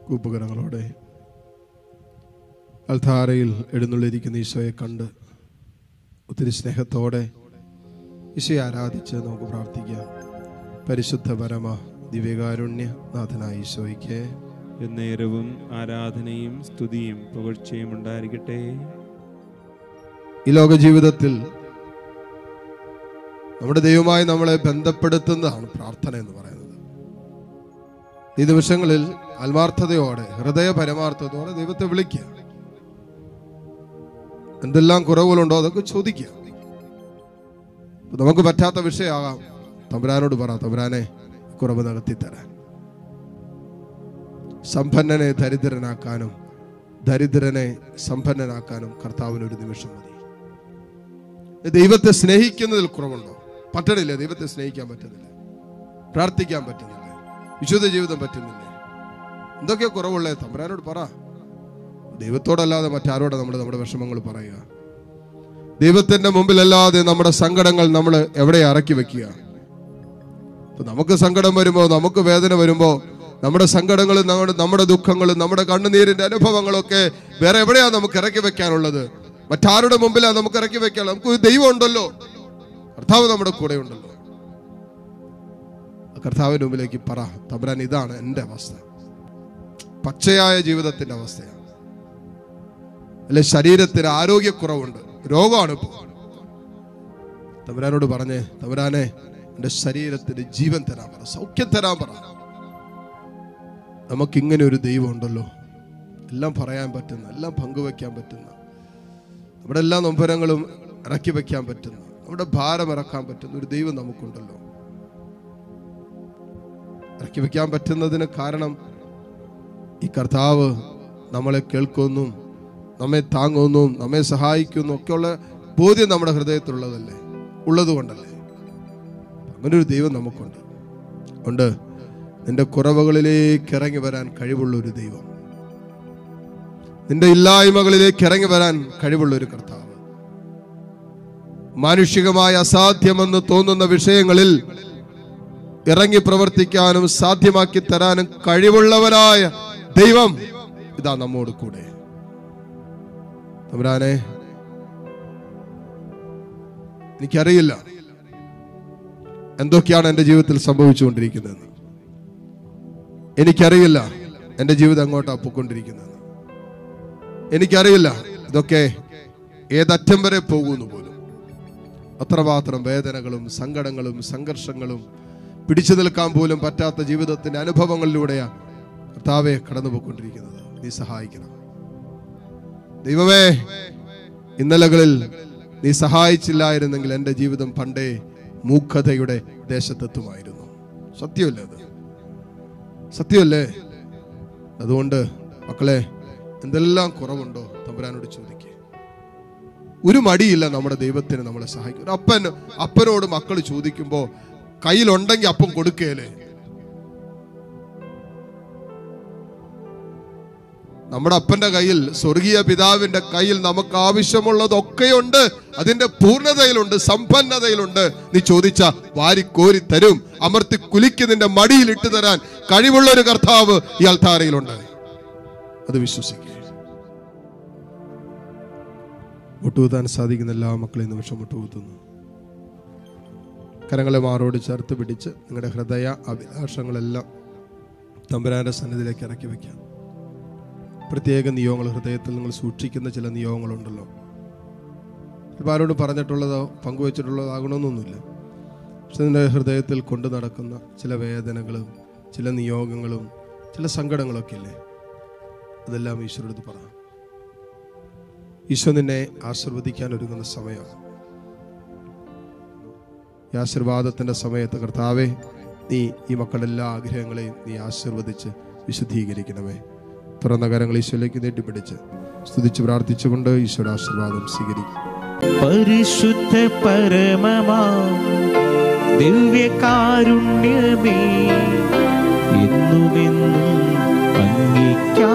കൂപ്പുകരങ്ങളോടെ അൽത്താരയിൽ എഴുന്നള്ളിരിക്കുന്ന ഈശോയെ കണ്ട് ഒത്തിരി സ്നേഹത്തോടെ ഈശോയെ ആരാധിച്ച് നമുക്ക് പ്രാർത്ഥിക്കാം. പരിശുദ്ധ പരമ ദിവ്യകാരുണ്യ നാഥനായ ഈശോയ്ക്ക് എന്നേരവും ആരാധനയും സ്തുതിയും പുകഴ്ചയും ഉണ്ടായിരിക്കട്ടെ. ഈ ലോക ജീവിതത്തിൽ നമ്മുടെ ദൈവമായി നമ്മളെ ബന്ധപ്പെടുത്തുന്നതാണ് പ്രാർത്ഥന എന്ന് പറയുന്നത്. ഈ നിമിഷങ്ങളിൽ ആത്മാർത്ഥതയോടെ, ഹൃദയ പരമാർത്ഥത്തോടെ ദൈവത്തെ വിളിക്കുക. എന്തെല്ലാം കുറവുകളുണ്ടോ അതൊക്കെ ചോദിക്കുക. നമുക്ക് പറ്റാത്ത വിഷയമാകാം. തമ്പുരാനോട് പറ, തമ്പുരാനെ കുറവ് നികത്തി തരാൻ. സമ്പന്നനെ ദരിദ്രനാക്കാനും ദരിദ്രനെ സമ്പന്നനാക്കാനും കർത്താവിന് ഒരു നിമിഷം മതി. ദൈവത്തെ സ്നേഹിക്കുന്നതിൽ കുറവുണ്ടോ? പറ്റണില്ല. ദൈവത്തെ സ്നേഹിക്കാൻ പറ്റുന്നില്ല, പ്രാർത്ഥിക്കാൻ പറ്റുന്നില്ല, വിശുദ്ധ ജീവിതം പറ്റുന്നില്ല. എന്തൊക്കെയോ കുറവുള്ളേ തമ്പുരാനോട് പറ. ദൈവത്തോടല്ലാതെ മറ്റാരോടെ നമ്മുടെ വിഷമങ്ങൾ പറയുക? ദൈവത്തിന്റെ മുമ്പിലല്ലാതെ നമ്മുടെ സങ്കടങ്ങൾ നമ്മൾ എവിടെ ഇറക്കി വെക്കുക? നമുക്ക് സങ്കടം വരുമ്പോ, നമുക്ക് വേദന വരുമ്പോ, നമ്മുടെ സങ്കടങ്ങളും നമ്മുടെ ദുഃഖങ്ങളും നമ്മുടെ കണ്ണുനീരിന്റെ അനുഭവങ്ങളൊക്കെ വേറെ എവിടെയാണ് നമുക്ക് ഇറക്കി വെക്കാനുള്ളത്? മറ്റാരുടെ മുമ്പിലാണ് നമുക്ക് ഇറക്കി വെക്കാനുള്ളത്? നമുക്ക് ദൈവം ഉണ്ടല്ലോ, കർത്താവ് നമ്മുടെ കൂടെ ഉണ്ടല്ലോ. കർത്താവിന്റെ മുമ്പിലേക്ക് പറ, തമ്പുരാൻ ഇതാണ് എൻ്റെ അവസ്ഥ, പച്ചയായ ജീവിതത്തിന്റെ അവസ്ഥയാണ്. അല്ലെ ശരീരത്തിന് ആരോഗ്യക്കുറവുണ്ട്, രോഗമാണ് ഇപ്പോൾ. തമ്പുരാനോട് പറഞ്ഞേ, തമ്പുരാനെ എൻ്റെ ശരീരത്തിന് ജീവൻ തരാൻ പറ, സൗഖ്യം തരാൻ പറ. നമുക്കിങ്ങനെ ഒരു ദൈവം ഉണ്ടല്ലോ, എല്ലാം പറയാൻ പറ്റുന്ന, എല്ലാം പങ്കുവെക്കാൻ പറ്റുന്ന, നമ്മുടെ എല്ലാ നൊമ്പരങ്ങളും ഇറക്കി വെക്കാൻ പറ്റുന്ന, നമ്മുടെ ഭാരം ഇറക്കാൻ പറ്റുന്ന ഒരു ദൈവം നമുക്കുണ്ടല്ലോ. ഇറക്കി വെക്കാൻ പറ്റുന്നതിന് കാരണം ഈ കർത്താവ് നമ്മളെ കേൾക്കുന്നു, നമ്മെ താങ്ങുന്നു, നമ്മെ സഹായിക്കുന്നു ഒക്കെയുള്ള ബോധ്യം നമ്മുടെ ഹൃദയത്തിലുള്ളതല്ലേ, ഉള്ളതുകൊണ്ടല്ലേ. അങ്ങനെ ഒരു ദൈവം നമുക്കുണ്ട്. ഉണ്ട്. നിന്റെ കുറവുകളിലേക്ക് ഇറങ്ങി വരാൻ കഴിവുള്ള ഒരു ദൈവം, നിന്റെ ഇല്ലായ്മകളിലേക്ക് ഇറങ്ങി വരാൻ കഴിവുള്ള ഒരു കർത്താവ്, മാനുഷികമായ അസാധ്യമെന്ന് തോന്നുന്ന വിഷയങ്ങളിൽ ഇറങ്ങി പ്രവർത്തിക്കാനും സാധ്യമാക്കി തരാനും കഴിവുള്ളവനായ ദൈവം ഇതാ നമ്മോട് കൂടെ. തമ്പുരാനെ, എനിക്കറിയില്ല എന്തൊക്കെയാണ് എൻ്റെ ജീവിതത്തിൽ സംഭവിച്ചുകൊണ്ടിരിക്കുന്നതെന്ന്. എനിക്കറിയില്ല എൻ്റെ ജീവിതം എങ്ങോട്ടാണ് പോയിക്കൊണ്ടിരിക്കുന്നത്. എനിക്കറിയില്ല ഇതൊക്കെ ഏതറ്റം വരെ പോകുന്നു പോലും. അത്രമാത്രം വേദനകളും സങ്കടങ്ങളും സംഘർഷങ്ങളും പിടിച്ചു നിൽക്കാൻ പോലും പറ്റാത്ത ജീവിതത്തിന്റെ അനുഭവങ്ങളിലൂടെയാണ് കർത്താവെ കടന്നു പോയിക്കൊണ്ടിരിക്കുന്നത്. നീ സഹായിക്കണം ദൈവമേ. ഇന്നലകളിൽ നീ സഹായിച്ചില്ലായിരുന്നെങ്കിൽ എൻ്റെ ജീവിതം പണ്ടേ മൂഖതയുടെ ദേശത്തെത്തുമായിരുന്നു. സത്യമല്ലേ അത്? സത്യമല്ലേ? അതുകൊണ്ട് മക്കളെ, എന്തെല്ലാം കുറവുണ്ടോ തമ്പുരാനോട് ചോദിക്കുക. ഒരു മടിയില്ല നമ്മുടെ ദൈവത്തിന് നമ്മളെ സഹായിക്കും. അപ്പനോട് മക്കൾ ചോദിക്കുമ്പോ കയ്യിലുണ്ടെങ്കിൽ അപ്പം കൊടുക്കേലേ? നമ്മുടെ അപ്പന്റെ കയ്യിൽ, സ്വർഗീയ പിതാവിന്റെ കയ്യിൽ നമുക്ക് ആവശ്യമുള്ളതൊക്കെയുണ്ട്. അതിന്റെ പൂർണ്ണതയിലുണ്ട്, സമ്പന്നതയിലുണ്ട്. നീ ചോദിച്ച വാരിക്കോരി തരും. അമർത്തി കുലിക്ക് നിന്റെ മടിയിൽ ഇട്ടു തരാൻ കഴിവുള്ള ഒരു കർത്താവ് ഈ അൽത്താരയിലുണ്ട്. അത് വിശ്വസിക്കുക. മുട്ടുകുത്താൻ സാധിക്കുന്ന എല്ലാ മക്കളെയും നിമിഷം മുട്ടുകുത്തുന്നു. കരങ്ങളെ മാറോട് ചേർത്ത് പിടിച്ച് നിങ്ങളുടെ ഹൃദയ അഭിലാഷങ്ങളെല്ലാം തമ്പുരാന്റെ സന്നിധിയിലേക്ക് ഇറക്കി വയ്ക്കാം. പ്രത്യേക നിയോഗങ്ങൾ, ഹൃദയത്തിൽ നിങ്ങൾ സൂക്ഷിക്കുന്ന ചില നിയോഗങ്ങളുണ്ടല്ലോ. ചിലപ്പോൾ ആരോട് പറഞ്ഞിട്ടുള്ളതോ പങ്കുവച്ചിട്ടുള്ളതാകണമെന്നൊന്നുമില്ല. പക്ഷെ നിന്റെ ഹൃദയത്തിൽ കൊണ്ടു നടക്കുന്ന ചില വേദനകളും ചില നിയോഗങ്ങളും ചില സങ്കടങ്ങളൊക്കെ ഇല്ലേ, അതെല്ലാം ഈശ്വരടുത്ത് പറ. ഈശോ നിന്നെ ആശീർവദിക്കാൻ ഒരുങ്ങുന്ന സമയമാണ്. ഈ ആശീർവാദത്തിന്റെ സമയത്ത് കർത്താവേ, നീ ഈ മക്കളുടെ എല്ലാ ആഗ്രഹങ്ങളെയും നീ ആശീർവദിച്ച് വിശുദ്ധീകരിക്കണമേ. തുറന്ന കരങ്ങൾ ഈശോയിലേക്ക് നീട്ടിപ്പിടിച്ച് സ്തുതിച്ച് പ്രാർത്ഥിച്ചുകൊണ്ട് ഈശോയുടെ ആശീർവാദം സ്വീകരിക്കും. പരിശുദ്ധ പരമമാ ദിവ്യകാരുണ്യമേ, എന്നുമെന്നും അങ്ങേക്കാരാധന.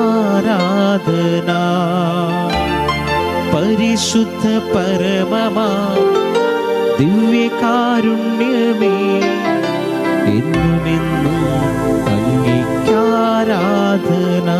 പരിശുദ്ധ പരമമാ ദിവ്യകാരുണ്യമേ, എന്നുമെന്നും അങ്ങേക്കാരാധന. ആരാധന